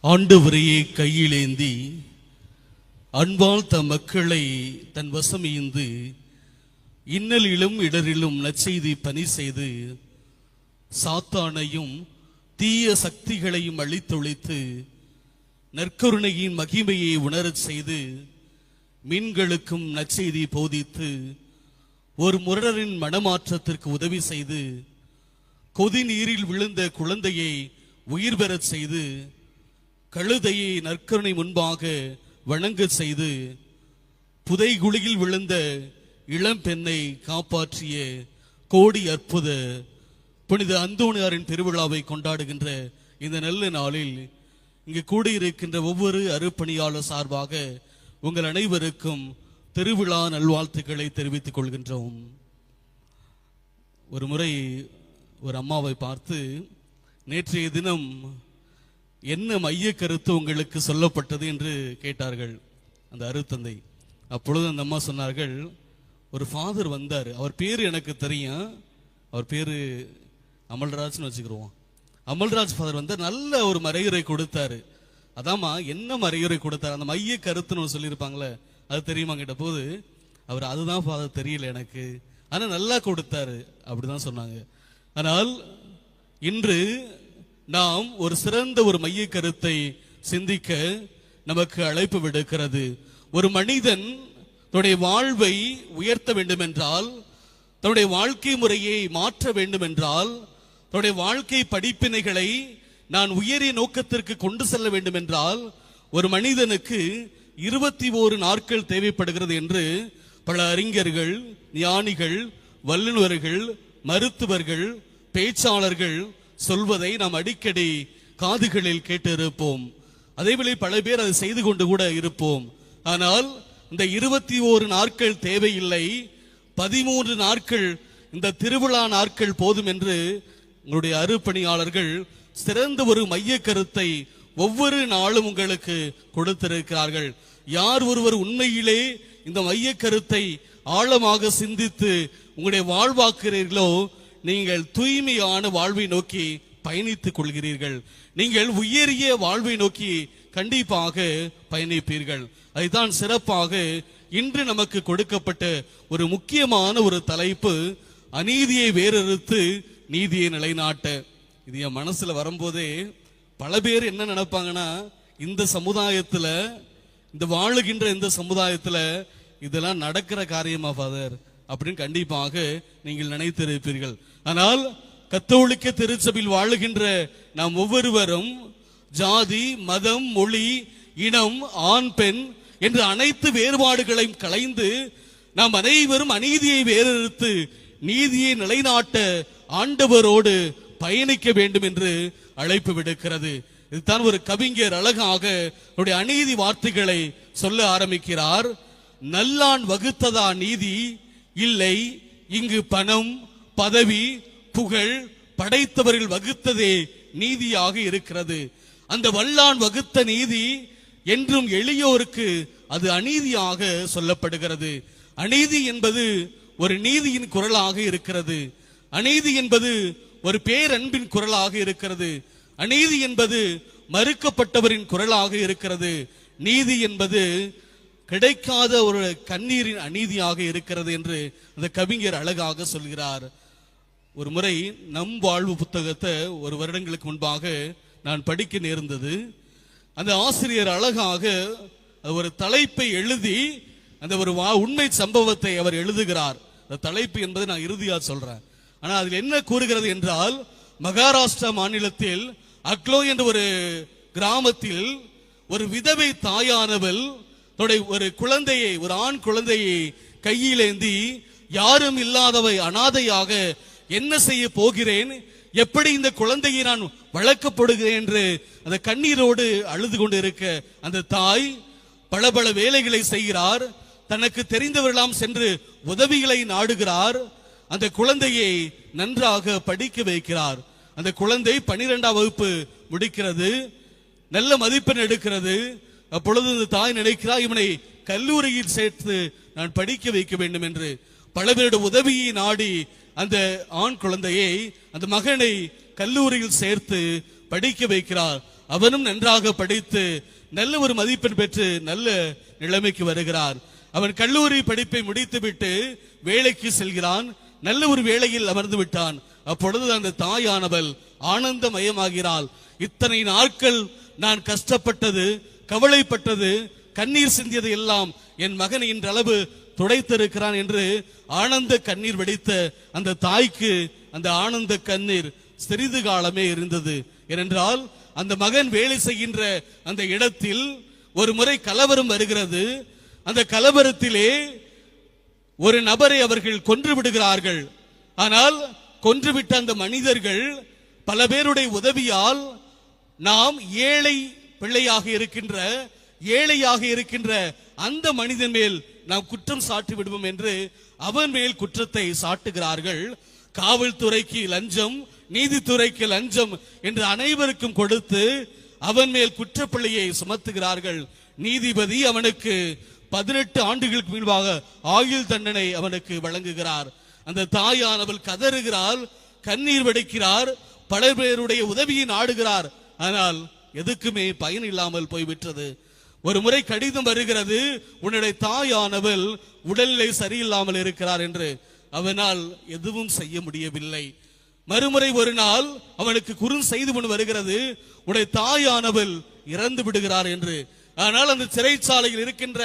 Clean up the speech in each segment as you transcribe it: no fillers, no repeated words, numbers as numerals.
ஆண்டவரையே கையிலேந்தி அன்பால் தம் மக்களை தன் வசம் ஈந்து இன்னலிலும் இடரிலும் நற்செய்தி பணி செய்து சாத்தானையும் தீய சக்திகளையும் அழித்தொழித்து நற்கருணையின் மகிமையை உணரச் செய்து மீன்களுக்கும் நற்செய்தி போதித்து ஒரு முரடரின் மனமாற்றத்திற்கு உதவி செய்து கொதி நீரில் விழுந்த குழந்தையை உயிர் பெறச் செய்து கழுதையை நற்கருணை முன்பாக வணங்க செய்து புதைகுழியில் விழுந்த இளம் பெண்ணை காப்பாற்றிய கோடி அற்புத புனித அந்தோணியாரின் திருவிழாவை கொண்டாடுகின்ற இந்த நல்ல நாளில் இங்கு கூடியிருக்கின்ற ஒவ்வொரு அருப்பணியாளர் சார்பாக உங்கள் அனைவருக்கும் திருவிழா நல்வாழ்த்துக்களை தெரிவித்துக் கொள்கின்றோம். ஒரு முறை ஒரு அம்மாவை பார்த்து, நேற்றைய தினம் என்ன மைய கருத்து உங்களுக்கு சொல்லப்பட்டது என்று கேட்டார்கள் அந்த அருத்தந்தை. அப்பொழுது அந்த அம்மா சொன்னார்கள், ஒரு ஃபாதர் வந்தார், அவர் பேர் எனக்கு தெரியும், அவர் பேரு அமல்ராஜ்னு வச்சுக்கிறோம். அமல்ராஜ் ஃபாதர் வந்து நல்ல ஒரு மறையுரை கொடுத்தாரு. அதாம்மா, என்ன மறையுரை கொடுத்தாரு, அந்த மைய கருத்துன்னு சொல்லியிருப்பாங்களே, அது தெரியுமா கேட்ட போது அவர் அதுதான் ஃபாதர் தெரியல எனக்கு, ஆனா நல்லா கொடுத்தாரு அப்படிதான் சொன்னாங்க. ஆனால் இன்று நாம் ஒரு சிறந்த ஒரு மைய கருத்தை சிந்திக்க நமக்கு அழைப்பு விடுக்கிறது. ஒரு மனிதன் தன்னுடைய வாழ்வை உயர்த்த வேண்டும் என்றால், தன்னுடைய வாழ்க்கை முறையை மாற்ற வேண்டும் என்றால், தன்னுடைய வாழ்க்கை படிப்பினைகளை நான் உயரிய நோக்கத்திற்கு கொண்டு செல்ல வேண்டும் என்றால், ஒரு மனிதனுக்கு 21 நாட்கள் தேவைப்படுகிறது என்று பல அறிஞர்கள், ஞானிகள், வல்லுநர்கள், மருத்துவர்கள், பேச்சாளர்கள் சொல்வதை நாம் அடிக்கடி காதுகளில் கேட்டு இருப்போம். அதேவேளை பல பேர் அதை செய்து கொண்டு கூட இருப்போம். ஆனால் இந்த 21 நாட்கள் தேவையில்லை, 13 நாட்கள் இந்த திருவிழா நாட்கள் போதும் என்று உங்களுடைய அருப்பணியாளர்கள் சிறந்த ஒரு மைய கருத்தை ஒவ்வொரு நாளும் உங்களுக்கு கொடுத்திருக்கிறார்கள். யார் ஒருவர் உண்மையிலே இந்த மைய கருத்தை ஆழமாக சிந்தித்து உங்களுடைய வாழ்வாக்குறீர்களோ, நீங்கள் தூய்மையான வாழ்வை நோக்கி பயணித்துக் கொள்கிறீர்கள். நீங்கள் உயரிய வாழ்வை நோக்கி கண்டிப்பாக பயணிப்பீர்கள். அதுதான் சிறப்பாக இன்று நமக்கு கொடுக்கப்பட்ட ஒரு முக்கியமான ஒரு தலைப்பு, அநீதியை வேறறுத்து நீதியை நிலைநாட்ட. இது என் மனசுல வரும்போதே பல பேர் என்ன நினைப்பாங்கன்னா, இந்த சமுதாயத்துல, இந்த வாழுகின்ற இந்த சமுதாயத்துல இதெல்லாம் நடக்கிற காரியமா ஃபாதர் அப்படின்னு கண்டிப்பாக நீங்கள் நினைத்திருப்பீர்கள். ஆனால் கத்தோலிக்க திருச்சபையில் வாழுகின்ற நாம் ஒவ்வொருவரும் ஜாதி, மதம், மொழி, இனம், ஆண், பெண் என்ற அனைத்து வேறுபாடுகளையும் களைந்து நாம் அனைவரும் அநீதியை வேறறுத்து நீதியை நிலைநாட்ட ஆண்டவரோடு பயணிக்க வேண்டும் என்று அழைப்பு விடுக்கிறது. இதுதான் ஒரு கவிஞர் அழகாக அவருடைய அநீதி வார்த்தைகளை சொல்ல ஆரம்பிக்கிறார். நல்லான் வகுத்ததா நீதி இல்லை, இங்கு பணம், பதவி, புகழ் படைத்தவர்கள் வகுத்ததே நீதியாக இருக்கிறது. அந்த வல்லான் வகுத்த நீதி என்றும் எளியோருக்கு அது அநீதியாக சொல்லப்படுகிறது. அநீதி என்பது ஒரு நீதியின் குரலாக இருக்கிறது. அநீதி என்பது ஒரு பேரன்பின் குரலாக இருக்கிறது. அநீதி என்பது மறுக்கப்பட்டவரின் குரலாக இருக்கிறது. நீதி என்பது கிடைக்காத ஒரு கண்ணீரின் அநீதியாக இருக்கிறது என்று அந்த கவிஞர் அழகாக சொல்கிறார். ஒரு முறை நம் வாழ்வு புத்தகத்தை ஒரு வருடங்களுக்கு முன்பாக நான் படிக்க நேர்ந்தது. அந்த ஆசிரியர் அழகாக ஒரு தலைப்பை எழுதி அந்த ஒரு உண்மை சம்பவத்தை அவர் எழுதுகிறார். அந்த தலைப்பு என்பதை நான் இறுதியா சொல்றேன். ஆனா அதில் என்ன கூறுகிறது என்றால், மகாராஷ்டிரா மாநிலத்தில் அக்லோ என்ற ஒரு கிராமத்தில் ஒரு விதவை தாயானவள் ஒரு குழந்தையை, ஒரு ஆண் குழந்தையை கையிலேந்தி, யாரும் இல்லாதவை அனாதையாக என்ன செய்ய போகிறேன், எப்படி இந்த குழந்தையை நான் வளர்க்கப்படுகிறேன் என்று அந்த கண்ணீரோடு அழுது கொண்டு இருக்க அந்த தாய் பல பல வேலைகளை செய்கிறார். தனக்கு தெரிந்தவர்களாம் சென்று உதவிகளை நாடுகிறார். அந்த குழந்தையை நன்றாக படிக்க வைக்கிறார். அந்த குழந்தை 12ஆம் வகுப்பு முடிக்கிறது, நல்ல மதிப்பெண் எடுக்கிறது. அப்பொழுது அந்த தாய் நினைக்கிறார், இவனை கல்லூரியில் சேர்த்து நான் படிக்க வைக்க வேண்டும் என்று பல பேருடைய உதவியை நாடி அந்த ஆண் குழந்தையை, அந்த மகனை கல்லூரியில் சேர்த்து படிக்க வைக்கிறார். அவனும் நன்றாக படித்து நல்ல ஒரு மதிப்பெண் பெற்று நல்ல நிலைமைக்கு வருகிறார். அவன் கல்லூரி படிப்பை முடித்துவிட்டு வேலைக்கு செல்கிறான். நல்ல ஒரு வேளையில் அமர்ந்து விட்டான். அப்பொழுது அந்த தாயானவள் ஆனந்தமயமாகிறாள். இத்தனை நாட்கள் நான் கஷ்டப்பட்டது, கவலைப்பட்டது, கண்ணீர் சிந்தியது எல்லாம் என் மகன் இன்றளவு துடைத்திருக்கிறான் என்று ஆனந்த கண்ணீர் வடித்த அந்த தாய்க்கு அந்த ஆனந்த கண்ணீர் சிறிது காலமே இருந்தது. ஏனென்றால் அந்த மகன் வேலை செய்கின்ற அந்த இடத்தில் ஒரு முறை கலவரம் வருகிறது. அந்த கலவரத்திலே ஒரு நபரை அவர்கள் கொன்று விடுகிறார்கள். ஆனால் கொன்றுவிட்ட அந்த மனிதர்கள் பல பேருடைய உதவியால் நாம் ஏழையாக இருக்கின்ற அந்த மனிதன் மேல் நாம் குற்றம் சாட்டி விடுவோம் என்று அவன் மேல் குற்றத்தை சாட்டுகிறார்கள். காவல்துறைக்கு லஞ்சம், நீதித்துறைக்கு லஞ்சம் என்று அனைவருக்கும் கொடுத்து அவன் மேல் குற்றப்பள்ளியை சுமத்துகிறார்கள். நீதிபதி அவனுக்கு 18 ஆண்டுகளுக்கு முன்பாக ஆயுள் தண்டனை அவனுக்கு வழங்குகிறார். அந்த தாயானவள் கதறுகிறாள், கண்ணீர் வடிக்கிறார், பல பேருடைய உதவியை நாடுகிறார். ஆனால் எதுக்குமே பயன் இல்லாமல் போய்விட்டது. ஒரு முறை கடிதம் வருகிறது, உன்னுடைய தாயானவள் உடல்நிலை சரியில்லாமல் இருக்கிறார் என்று. அவனால் எதுவும் செய்ய முடியவில்லை. மறுமுறை ஒரு நாள் அவனுக்கு குறுஞ்செய்தி ஒன்று வருகிறது, உன்னுடைய தாயானவள் இறந்து விடுகிறார் என்று. ஆனால் அந்த சிறைச்சாலையில் இருக்கின்ற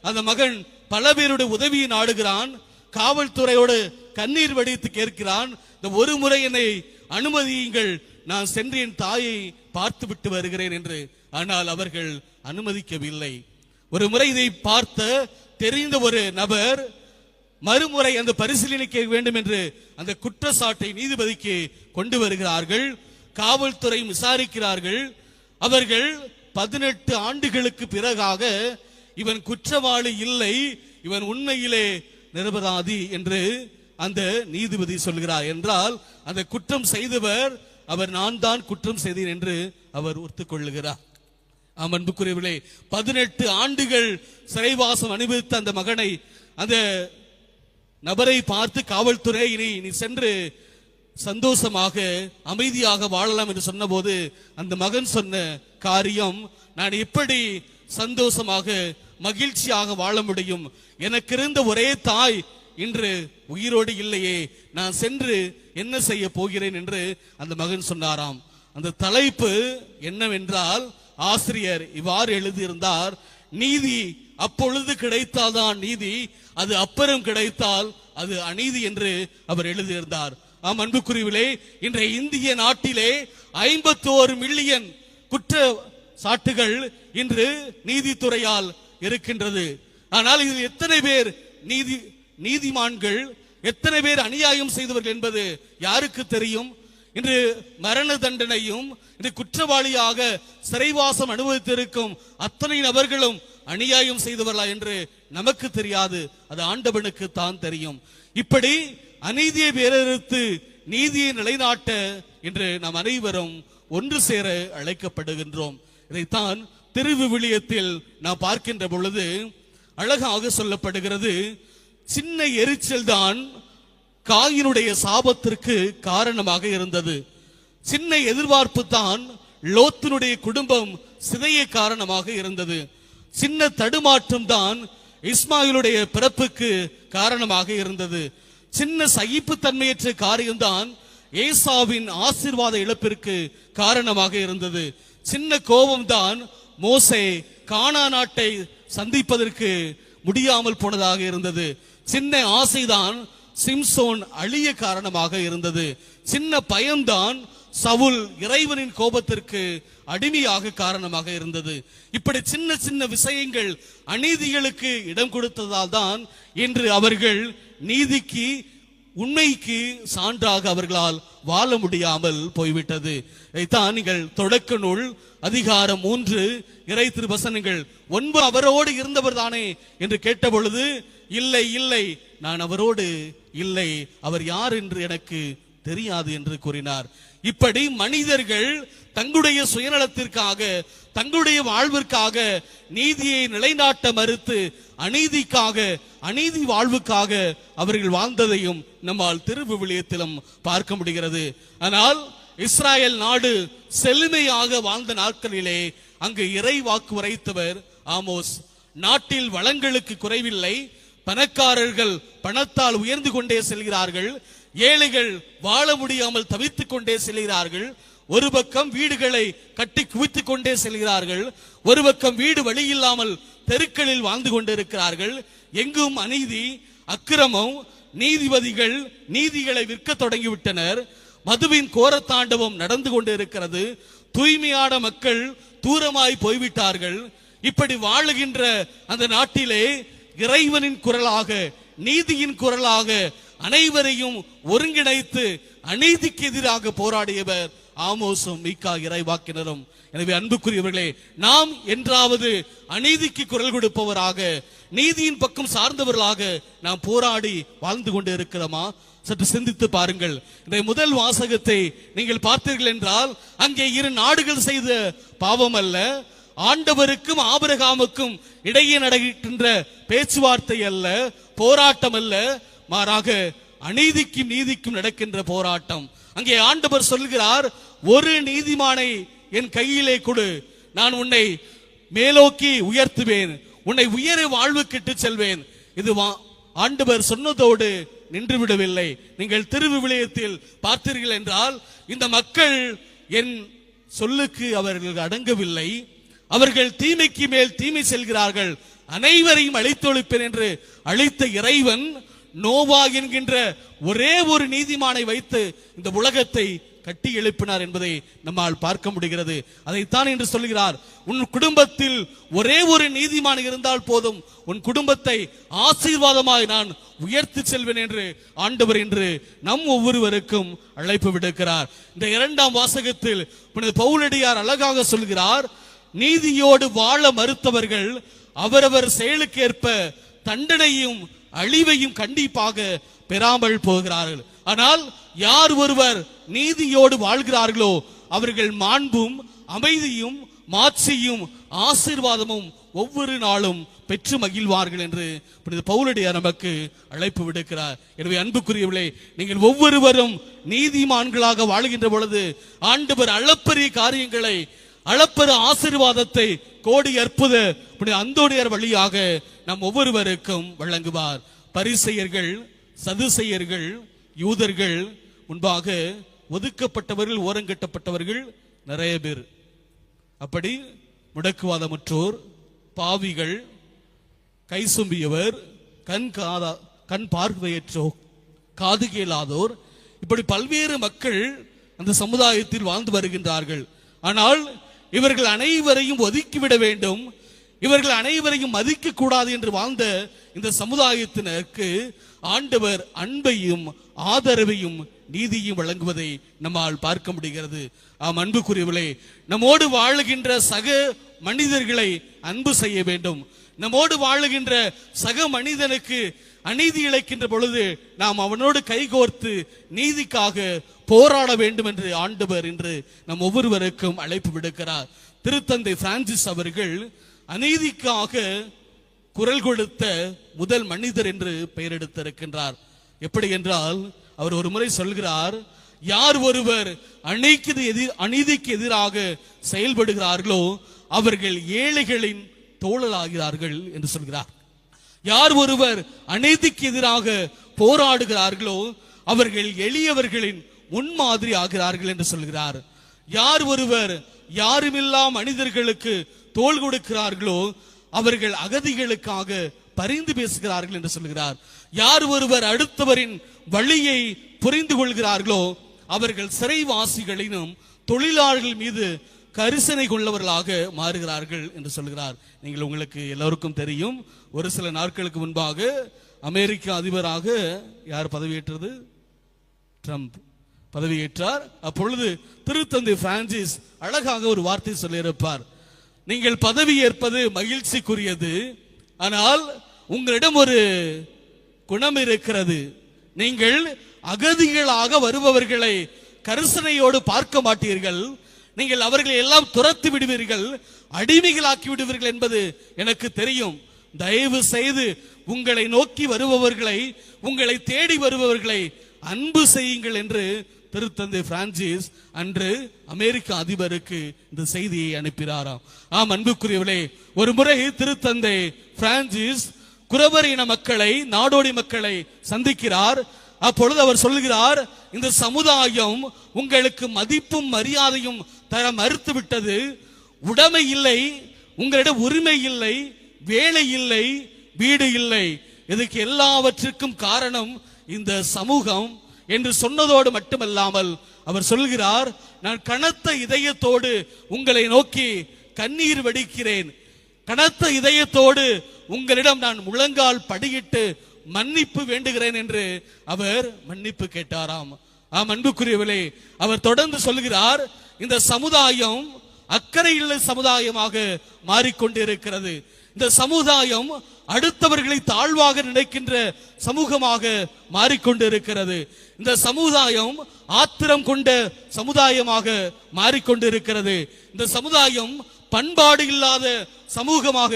அந்த மகன் பல பேருடைய உதவியை நாடுகிறான். காவல்துறையோடு கண்ணீர் வடித்து கேட்கிறான், இந்த ஒரு முறை என்னை அனுமதியுங்கள், நான் சென்று என் தாயை பார்த்து விட்டு வருகிறேன் என்று. ஆனால் அவர்கள் அனுமதிக்கவில்லை. ஒரு முறை இதை பார்த்த தெரிந்த ஒரு நபர் மறுமுறை அந்த பரிசீலனைக்க வேண்டும் என்று அந்த குற்றச்சாட்டை நீதிபதிக்கு கொண்டு வருகிறார்கள். காவல்துறை விசாரிக்கிறார்கள். அவர்கள் 18 ஆண்டுகளுக்கு பிறகாக இவன் குற்றவாளி இல்லை, இவன் உண்மையிலே நிரபராதி என்று அந்த நீதிபதி சொல்கிறார். என்றால் அந்த குற்றம் செய்தவர் அவர் நான் தான் குற்றம் செய்தேன் என்று அவர் ஒத்துக்கொள்ளுகிறார். அன்புக்குரியவர்களே, 18 ஆண்டுகள் சிறைவாசம் அனுபவித்த அந்த மகனை, அந்த நபரை பார்த்து காவல்துறை நீ சென்று சந்தோஷமாக அமைதியாக வாழலாம் என்று சொன்னபோது அந்த மகன் சொன்ன காரியம், நான் எப்படி சந்தோஷமாக மகிழ்ச்சியாக வாழ முடியும்? எனக்கு இருந்த ஒரே தாய் இன்று உயிரோடு இல்லையே, நான் சென்று என்ன செய்ய போகிறேன் என்று அந்த மகன் சொன்னாராம். அந்த தலைப்பு என்னவென்றால், ஆசிரியர் இவ்வாறு எழுதியிருந்தார், நீதி அப்பொழுது கிடைத்தால்தான் நீதி, அது அப்புறம் கிடைத்தால் அது அநீதி என்று அவர் எழுதியிருந்தார். ஆம் அன்புக்குரியவர்களே, இன்றைய இந்திய நாட்டிலே 51 மில்லியன் குற்ற சாட்டுகள் இன்று நீதித்துறையால் இருக்கின்றது. ஆனால் இதில் எத்தனை பேர் நீதிமான்கள், எத்தனை பேர் அநியாயம் செய்தவர்கள் என்பது யாருக்கு தெரியும்? இன்று மரண தண்டனையும் இன்று குற்றவாளியாக சிறைவாசம் அனுபவித்திருக்கும் அத்தனை நபர்களும் அநியாயம் செய்தவர்களா என்று நமக்கு தெரியாது, அது ஆண்டவனுக்கு தான் தெரியும். இப்படி அநீதியை வேறறுத்து நீதியை நிலைநாட்ட இன்று நாம் அனைவரும் ஒன்று சேர அழைக்கப்படுகின்றோம். இதைத்தான் திருவிவிலியத்தில் நாம் பார்க்கின்ற பொழுது அழகாக சொல்லப்படுகிறது. சின்ன எரிச்சல் தான் காயினுடைய சாபத்திற்கு காரணமாக இருந்தது. சின்ன எதிர்பார்ப்பு தான் லோத்தினுடைய குடும்பம் சிதைய காரணமாக இருந்தது. சின்ன தடுமாற்றம் தான் இஸ்மாயிலுடைய பிறப்புக்கு காரணமாக இருந்தது. சின்ன சகிப்புத்தன்மையற்ற காரியம்தான் ஏசாவின் ஆசீர்வாத இழப்பிற்கு காரணமாக இருந்தது. சின்ன கோபம்தான் மோசே கானான் நாட்டை சந்திப்பதற்கு முடியாமல் போனதாக இருந்தது. சின்ன ஆசைதான் சிம்சோன் அழிய காரணமாக இருந்தது. சின்ன பயம்தான் சவுல் இறைவனின் கோபத்திற்கு அடிமையாக காரணமாக இருந்தது. இப்படி சின்ன சின்ன விஷயங்கள் அநீதிகளுக்கு இடம் கொடுத்ததால் தான் இன்று அவர்கள் நீதிக்கு உண்மைக்கு சான்றாக அவர்களால் வாழ முடியாமல் போய்விட்டது. இதைத்தான் நீங்கள் தொடக்க நூல் அதிகாரம் 3 இறை திருவசனங்கள் 9 அவரோடு இருந்தவர் தானே என்று கேட்ட பொழுது, இல்லை இல்லை, நான் அவரோடு இல்லை, அவர் யார் என்று எனக்கு தெரியாது என்று கூறினார். இப்படி மனிதர்கள் தங்களுடைய சுயநலத்திற்காக, தங்களுடைய வாழ்விற்காக நீதியை நிலைநாட்ட மறுத்து அநீதிக்காக, அநீதி வாழ்வுக்காக அவர்கள் வாழ்ந்ததையும் நம்மால் திருவிவிலியத்திலும் பார்க்க முடிகிறது. ஆனால் இஸ்ராயல் நாடு செழுமையாக வாழ்ந்த நாட்களிலே அங்கு இறை வாக்கு உரைத்தவர் ஆமோஸ். நாட்டில் வளங்களுக்கு குறைவில்லை, பணக்காரர்கள் பணத்தால் உயர்ந்து கொண்டே செல்கிறார்கள், ஏழைகள் வாழ முடியாமல் தவித்துக் கொண்டே செல்கிறார்கள். ஒரு பக்கம் வீடுகளை கட்டி குவித்துக் கொண்டே செல்கிறார்கள், ஒரு பக்கம் வீடு வழி இல்லாமல் தெருக்களில் வாழ்ந்து கொண்டிருக்கிறார்கள். எங்கும் அநீதி, அக்கிரமம், நீதிபதிகள் நீதிகளை விற்க தொடங்கிவிட்டனர். மதுவின் கோரத்தாண்டவம் நடந்து கொண்டு இருக்கிறது. தூய்மையான மக்கள் தூரமாய் போய்விட்டார்கள். இப்படி வாழுகின்ற அந்த நாட்டிலே இறைவனின் குரலாக, நீதியின் குரலாக அனைவரையும் ஒருங்கிணைத்து அநீதிக்கு எதிராக போராடியவர் ஆமோசும் மீகா இறைவாக்கினரும். எனவே அன்புக்குரியவர்களே, நாம் என்றாவது அநீதிக்கு குரல் கொடுப்பவராக, நீதியின் பக்கம் சார்ந்தவர்களாக நாம் போராடி வாழ்ந்து கொண்டு இருக்கிறோமா? சற்று சிந்தித்து பாருங்கள். இந்த முதல் வாசகத்தை நீங்கள் பார்த்தீர்கள் என்றால், அங்கே இரு நாடுகள் செய்த பாவம் அல்ல, ஆண்டவருக்கும் ஆபிரகாமுக்கும் இடையே நடக்கின்ற பேச்சுவார்த்தை அல்ல, போராட்டம் அல்ல, மாறாக அநீதிக்கும் நீதிக்கும் நடக்கின்ற போராட்டம். அங்கே ஆண்டவர் சொல்கிறார், ஒரு நீதிமானை என் கையிலே கொடு, நான் உன்னை மேலோக்கி உயர்த்துவேன், உன்னை உயர வாழ்வுக்கிட்டு செல்வேன். இது ஆண்டவர் சொன்னதோடு நின்றுவிடவில்லை. நீங்கள் திருவிவிலியத்தில் பார்த்தீர்கள் என்றால், இந்த மக்கள் என் சொல்லுக்கு அவர்கள் அடங்கவில்லை, அவர்கள் தீமைக்கு மேல் தீமை செல்கிறார்கள், அனைவரையும் அழித்தொழிப்பேன் என்று அழித்த இறைவன் நோவா என்கின்ற ஒரே ஒரு நீதிமானை வைத்து இந்த உலகத்தை கட்டி எழுப்பினார் என்பதை நம்மால் பார்க்க முடிகிறது. அதைத்தான் என்று சொல்கிறார், உன் குடும்பத்தில் ஒரே ஒரு நீதிமான் இருந்தால் போதும், உன் குடும்பத்தை ஆசீர்வாதமாய் நான் உயர்த்தி செல்வேன் என்று ஆண்டவர் என்று நம் ஒவ்வொருவருக்கும் அழைப்பு விடுக்கிறார். இந்த இரண்டாம் வாசகத்தில் புனித பவுலடியார் அழகாக சொல்கிறார், நீதியோடு வாழ மறுத்தவர்கள் அவரவர் செயலுக்கேற்ப தண்டனையும் அழிவையும் கண்டிப்பாக பெறாமல் போகிறார்கள். ஆனால் யார் ஒருவர் நீதியோடு வாழ்கிறார்களோ அவர்கள் மாண்பும் அமைதியும் மாட்சியும் ஆசீர்வாதமும் ஒவ்வொரு நாளும் பெற்று மகிழ்வார்கள் என்று புனித பவுலடியார் நமக்கு அழைப்பு விடுக்கிறார். எனவே அன்புக்குரியவர்களே, நீங்கள் ஒவ்வொருவரும் நீதிமான்களாக வாழ்கின்ற பொழுது ஆண்டவர் அளப்பரிய காரியங்களை, அளப்பெரு ஆசீர்வாதத்தை கோடி அற்புத புனித அந்தோணியார் வழியாக நம் ஒவ்வொருவருக்கும் வழங்குவார். பரிசேயர்கள், சதுசேயர்கள், யூதர்கள் முன்பாக ஒதுக்கப்பட்டவர்கள், ஓரங்கட்டப்பட்டவர்கள் நிறைய பேர். அப்படி முடக்குவாதமுற்றோர், பாவிகள், கை சும்பியவர், கண் பார்வையற்றோர், காது கேளாதோர், இப்படி பல்வேறு மக்கள் அந்த சமுதாயத்தில் வாழ்ந்து வருகின்றார்கள். ஆனால் இவர்கள் அனைவரையும் ஒதுக்கிவிட வேண்டும், இவர்கள் அனைவரையும் மதிக்க கூடாது என்று வாழ்ந்த இந்த சமுதாயத்தினருக்கு ஆண்டவர் அன்பையும் ஆதரவையும் நீதியும் வழங்குவதை நம்மால் பார்க்க முடிகிறது. ஆம் அன்புக்குரியவர்களே, நம்மோடு வாழுகின்ற சக மனிதர்களை அன்பு செய்ய வேண்டும். நம்மோடு வாழுகின்ற சக மனிதனுக்கு அநீதி இழைக்கின்ற பொழுது நாம் அவனோடு கைகோர்த்து நீதிக்காக போராட வேண்டும் என்று ஆண்டவர் இன்று நம் ஒவ்வொருவருக்கும் அழைப்பு விடுக்கிறார். திருத்தந்தை பிரான்சிஸ் அவர்கள் அநீதிக்காக குரல் கொடுத்த முதல் மனிதர் என்று பெயர் எடுத்திருக்கின்றார். எப்படி என்றால், அவர் ஒரு முறை சொல்கிறார், யார் ஒருவர் அநீதிக்கு எதிராக செயல்படுகிறார்களோ அவர்கள் ஏழைகளின் தோழலாகிறார்கள் என்று சொல்கிறார். யார் ஒருவர் அநீதிக்கு எதிராக போராடுகிறார்களோ அவர்கள் எளியவர்களின் முன்மாதிரி ஆகிறார்கள் என்று சொல்கிறார். யார் ஒருவர் யாருமில்லா மனிதர்களுக்கு தோள் கொடுக்கிறார்களோ அவர்கள் அகதிகளுக்காக பரிந்து பேசுகிறார்கள் என்று சொல்கிறார். யார் ஒருவர் அடுத்தவரின் வழியை புரிந்து கொள்கிறார்களோ அவர்கள் சிறைவாசிகளினும் தொழிலாளர்கள் மீது கரிசனை கொள்ளவர்களாக மாறுகிறார்கள் என்று சொல்கிறார். நீங்கள் உங்களுக்கு எல்லோருக்கும் தெரியும், ஒரு சில நாட்களுக்கு முன்பாக அமெரிக்க அதிபராக யார் பதவியேற்றது? ட்ரம்ப் பதவியேற்றார். அப்பொழுது திருத்தந்தை பிரான்சிஸ் அழகாக ஒரு வார்த்தை சொல்லியிருப்பார், நீங்கள் பதவி ஏற்பது மகிழ்ச்சிக்குரியது, ஆனால் உங்களிடம் ஒரு குணம் இருக்கிறது, நீங்கள் அகதிகளாக வருபவர்களை கரிசனையோடு பார்க்க மாட்டீர்கள், நீங்கள் அவர்களை எல்லாம் துரத்து விடுவீர்கள், அடிமைகளாக்கி விடுவீர்கள் என்பது எனக்கு தெரியும். தயவு செய்து உங்களை நோக்கி வருபவர்களை, உங்களை தேடி வருபவர்களை அன்பு செய்யுங்கள் என்று திருத்தந்தை பிரான்சிஸ் அன்று அமெரிக்க அதிபருக்கு இந்த செய்தியை அனுப்பினாராம். ஆம் அன்புக்குரியவர்களே, ஒரு முறை திருத்தந்தை பிரான்சிஸ் குறவர் இன மக்களை, நாடோடி மக்களை சந்திக்கிறார். அப்பொழுது அவர் சொல்கிறார், இந்த சமுதாயம் உங்களுக்கு மதிப்பும் மரியாதையும் தர மறுத்து விட்டது. உடைமை இல்லை, உங்களிடம் உரிமை இல்லை, வேலை இல்லை, வீடு இல்லை. இதுக்கு எல்லாவற்றுக்கும் காரணம் இந்த சமூகம் என்று சொன்னதோடு மட்டுமல்லாமல் அவர் சொல்கிறார், நான் கனத்த இதயத்தோடு உங்களை நோக்கி கண்ணீர் வடிக்கிறேன். கனத்த இதயத்தோடு உங்களிடம் நான் முழங்கால் படியிட்டு மன்னிப்பு வேண்டுகிறேன் என்று அவர் மன்னிப்பு கேட்டாராம். ஆம் அன்புக்குரியவர்களே, அவர் தொடர்ந்து சொல்கிறார், இந்த சமுதாயம் அக்கறையுள்ள சமுதாயமாக மாறிக்கொண்டிருக்கிறது. இந்த சமுதாயம் அடுத்தவர்களை தாழ்வாக நினைக்கின்ற சமூகமாக மாறிக்கொண்டிருக்கிறது. இந்த சமுதாயம் ஆத்திரம் கொண்ட சமுதாயமாக மாறிக்கொண்டிருக்கிறது. இந்த சமுதாயம் பண்பாடு இல்லாத சமூகமாக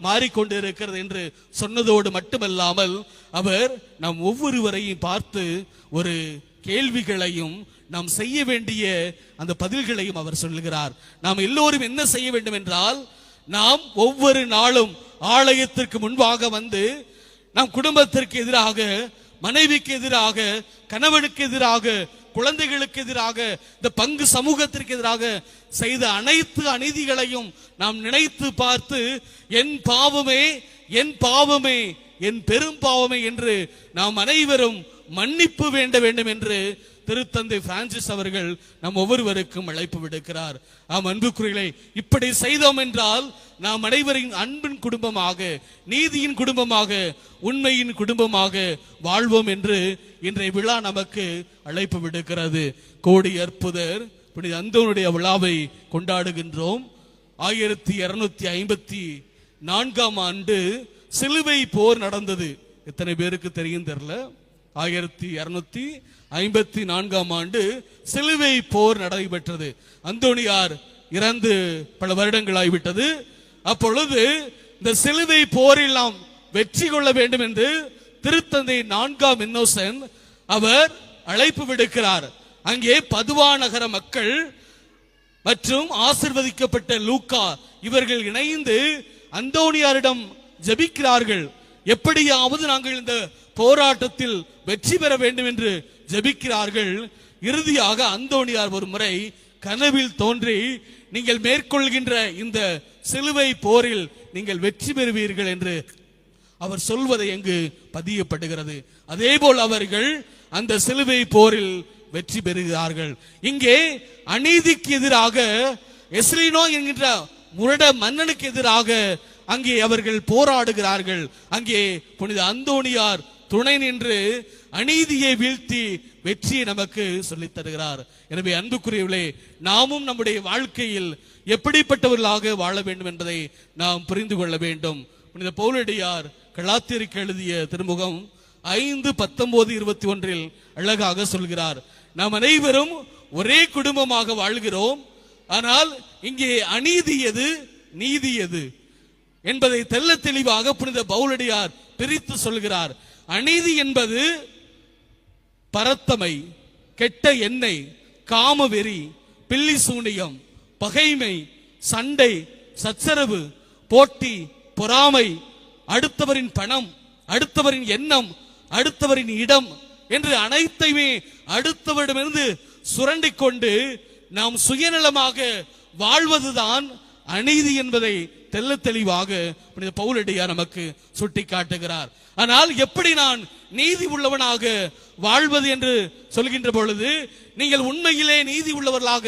மாறிக்கொண்டிருக்கிறது என்று சொன்னதோடு மட்டுமல்லாமல் அவர் நம் ஒவ்வொருவரையும் பார்த்து ஒரு கேள்விகளையும் நாம் செய்ய வேண்டிய அந்த பதில்களையும் அவர் சொல்லுகிறார். நாம் எல்லோரும் என்ன செய்ய வேண்டும் என்றால், நாம் ஒவ்வொரு நாளும் ஆலயத்திற்கு முன்பாக வந்து நம் குடும்பத்திற்கு எதிராக, மனைவிக்கு எதிராக, கணவனுக்கு எதிராக, குழந்தைகளுக்கு எதிராக, இந்த பங்கு சமூகத்திற்கு எதிராக செய்த அனைத்து அநீதிகளையும் நாம் நினைத்து பார்த்து, என் பாவமே, என் பாவமே, என் பெரும் பாவமே என்று நாம் அனைவரும் மன்னிப்பு வேண்ட வேண்டும் என்று திருத்தந்தை பிரான்சிஸ் அவர்கள் நம் ஒவ்வொருவருக்கும் அழைப்பு விடுக்கிறார். ஆம் அன்புக்குரியவர்களே, இப்படி செய்தோம் என்றால் நாம் அனைவரின் அன்பின் குடும்பமாக, நீதியின் குடும்பமாக, உண்மையின் குடும்பமாக வாழ்வோம் என்று இன்றைய விழா நமக்கு அழைப்பு விடுக்கிறது. கோடி அற்புதர் புனித அந்தோனுடைய விழாவை கொண்டாடுகின்றோம். 1254 ஆண்டு சிலுவை போர் நடந்தது. எத்தனை பேருக்கு தெரியும் தெரியல. 1254 ஆண்டு சிலுவை போர் நடைபெற்றது. அந்தோணியார் இறந்து பல வருடங்கள் ஆகிவிட்டது. அப்பொழுது இந்த சிலுவை போரில் நாம் வெற்றி கொள்ள வேண்டும் என்று திருத்தந்தை 4ஆம் இன்னோசென்ட் அவர் அழைப்பு விடுக்கிறார். அங்கே பதுவா நகர மக்கள் மற்றும் ஆசிர்வதிக்கப்பட்ட லூக்கா இவர்கள் இணைந்து அந்தோணியாரிடம் ஜெபிக்கிறார்கள். எப்படியாவது நாங்கள் இந்த போராட்டத்தில் வெற்றி பெற வேண்டும் என்று ஜெபிக்கிறார்கள். இறுதியாக அந்தோணியார் ஒரு முறை கனவில் தோன்றி, நீங்கள் மேற்கொள்கின்ற இந்த சிலுவை போரில் நீங்கள் வெற்றி பெறுவீர்கள் என்று அவர் சொல்வதை எங்கு பதியப்படுகிறது. அதேபோல் அவர்கள் அந்த சிலுவை போரில் வெற்றி பெறுகிறார்கள். இங்கே அநீதிக்கு எதிராக, எஸ்லினோ என்கின்ற முரட மன்னனுக்கு எதிராக அங்கே அவர்கள் போராடுகிறார்கள். அங்கே புனித அந்தோணியார் துணை நின்று அநீதியை வீழ்த்தி வெற்றியை நமக்கு சொல்லித் தருகிறார். எனவே அன்புக்குரியவர்களே, நாமும் நம்முடைய வாழ்க்கையில் எப்படிப்பட்டவர்களாக வாழ வேண்டும் என்பதை நாம் புரிந்து கொள்ள வேண்டும். புனித பவுலடியார் கலாத்தியருக்கு எழுதிய திருமுகம் 5:19-21 அழகாக சொல்கிறார், நாம் அனைவரும் ஒரே குடும்பமாக வாழ்கிறோம். ஆனால் இங்கே அநீதி எது, நீதி எது என்பதை தெள்ள தெளிவாக புனித பவுலடியார் பிரித்து சொல்கிறார். அநீதி என்பது பரத்தமை, கெட்ட எண்ணெய், காமவெறி, பில்லி சூனியம், பகைமை, சண்டை, சச்சரவு, போட்டி, பொறாமை, அடுத்தவரின் பணம், அடுத்தவரின் எண்ணம், அடுத்தவரின் இடம் என்று அனைத்தையுமே அடுத்தவரிடமிருந்து சுரண்டி கொண்டு நாம் சுயநலமாக வாழ்வதுதான் அநீதி என்பதை தெள்ள தெளிவாக புனித பவுலடியார் நமக்கு சுட்டி காட்டுகிறார். ஆனால் எப்படி நான் நீதி உள்ளவனாக வாழ்வது என்று சொல்கின்ற பொழுது, நீங்கள் உண்மையிலே நீதி உள்ளவர்களாக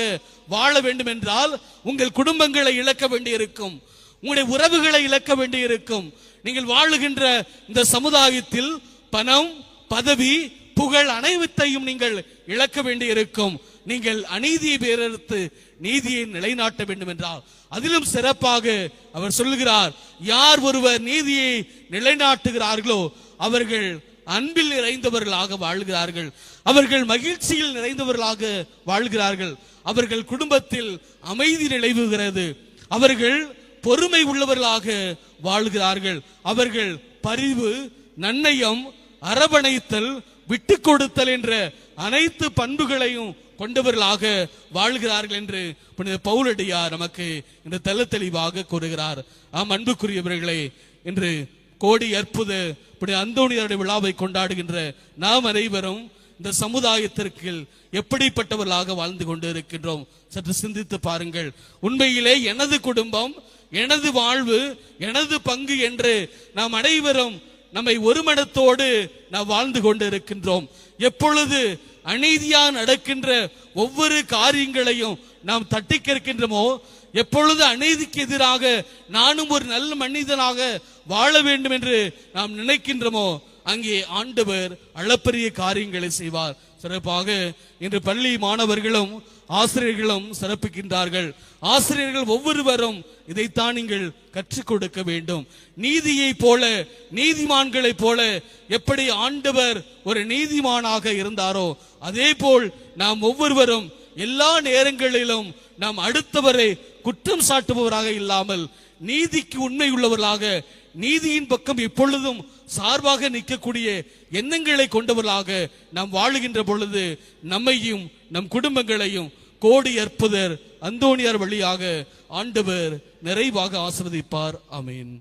வாழ வேண்டும் என்றால் உங்கள் குடும்பங்களை இழக்க வேண்டியிருக்கும், உங்களுடைய உறவுகளை இழக்க வேண்டியிருக்கும். நீங்கள் வாழுகின்ற இந்த சமுதாயத்தில் பணம், பதவி, புகழ் அனைத்தையும் நீங்கள் இழக்க வேண்டியிருக்கும். நீங்கள் அநீதியை வேறறுத்து நீதியை நிலைநாட்ட வேண்டும் என்றால், அதிலும் சிறப்பாக அவர் சொல்லுகிறார், யார் ஒருவர் நீதியை நிலைநாட்டுகிறார்களோ அவர்கள் அன்பில் நிறைந்தவர்களாக வாழ்கிறார்கள், அவர்கள் மகிழ்ச்சியில் நிறைந்தவர்களாக வாழ்கிறார்கள், அவர்கள் குடும்பத்தில் அமைதி நிலவுகிறது, அவர்கள் பொறுமை உள்ளவர்களாக வாழ்கிறார்கள், அவர்கள் பரிவு, நன்னயம், அரவணைத்தல், விட்டு கொடுத்தல் என்ற அனைத்து பண்புகளையும் கொண்டவர்களாக வாழ்கிறார்கள் என்று புனித பவுலடியார் நமக்கு இந்த தெள்ள தெளிவாக கூறுகிறார். ஆம் அன்புக்குரியவர்களே, இன்று கோடி அற்புத புனித அந்தோணியாருடைய விழாவை கொண்டாடுகின்ற நாம் அனைவரும் இந்த சமுதாயத்திற்கு எப்படிப்பட்டவர்களாக வாழ்ந்து கொண்டு இருக்கின்றோம் சற்று சிந்தித்து பாருங்கள். உண்மையிலே எனது குடும்பம், எனது வாழ்வு, எனது பங்கு என்று நாம் அனைவரும் நம்மை ஒருமனத்தோடு நாம் வாழ்ந்து கொண்டு இருக்கின்றோம். எப்பொழுது அநீதியா நடக்கின்ற ஒவ்வொரு காரியங்களையும் நாம் தட்டி கேட்கின்றோமோ, எப்பொழுது அநீதிக்கு எதிராக நானும் ஒரு நல்ல மனிதனாக வாழ வேண்டும் என்று நாம் நினைக்கின்றோமோ, அங்கே ஆண்டவர் அளப்பரிய காரியங்களை செய்வார். சிறப்பாக இன்று பள்ளி மாணவர்களும் ஆசிரியர்களும் சிறப்பிக்கின்றார்கள். ஆசிரியர்கள் ஒவ்வொருவரும் இதைத்தான் நீங்கள் கற்றுக் கொடுக்க வேண்டும். நீதியை போல, நீதிமான்களை போல எப்படி ஆண்டவர் ஒரு நீதிமானாக இருந்தாரோ, அதே போல் நாம் ஒவ்வொருவரும் எல்லா நேரங்களிலும் நாம் அடுத்தவரை குற்றம் சாட்டுபவராக இல்லாமல் நீதிக்கு உண்மை உள்ளவர்களாக, நீதியின் பக்கம் எப்பொழுதும் சார்பாக நிற்கக்கூடிய எண்ணங்களை கொண்டவர்களாக நாம் வாழுகின்ற பொழுது நம்மையும் நம் குடும்பங்களையும் கோடி அற்புதர் அந்தோணியார் வழியாக ஆண்டவர் நிறைவாக ஆசீர்வதிப்பார். ஆமென்.